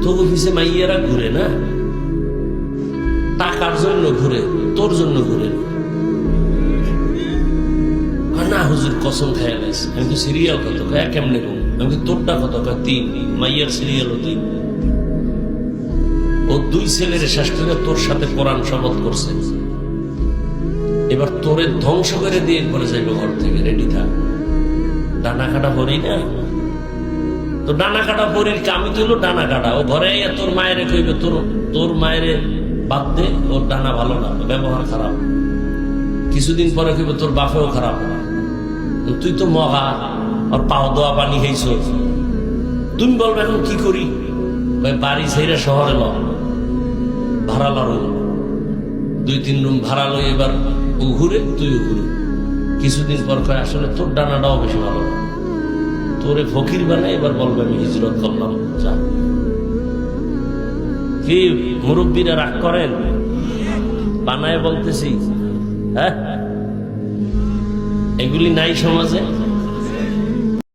তোকে পিছে মাইয়েরা ঘুরে না, টাকার জন্য ঘুরে, তোর জন্য ঘুরে না। হুজুর কসম খেয়ে গেছে। আমি তো সিরিয়াল কত কেমনে কম, আমি তোরটা কত 3, মাইয়ার সিরিয়ালও 3। ও 2 ছেলের শেষ করে তোর সাথে কোরআন শপথ করছে। এবার তোরে ধ্বংস করে দিয়ে করে যাইবে ঘর থেকে, রেডি থাক। ডানা কাটা পড়ি না তো, ডানা কাটা পরির কামি তো হলো ডানা কাটা। ও ঘরে তোর মায়েরে কইবে তোর মায়েরে বাদ দে, ওর ডানা ভালো না, ব্যবহার খারাপ। কিছুদিন পরে কইবে তোর বাপেও খারাপ। তুই তো মহা আর পাও দোয়া পানি খাইছ। তুমি বলবে এখন কি করি? বাড়ি ছেড়ে শহরে ল, ভাড়া লড়ো, 2-3 রুম ভাড়া লই। এবার ও ঘুরে, তুইও ঘুরে। কিছুদিন পর কয় আসলে তোর ডানাটাও বেশি ভালো না, তোরে ফকির বানাই। এবার বলবে আমি হিজরত করলাম। যা। কি মুরব্বীরা রাগ করেন? বানায় বলতেছি, হ্যাঁ? এগুলি নাই সমাজে।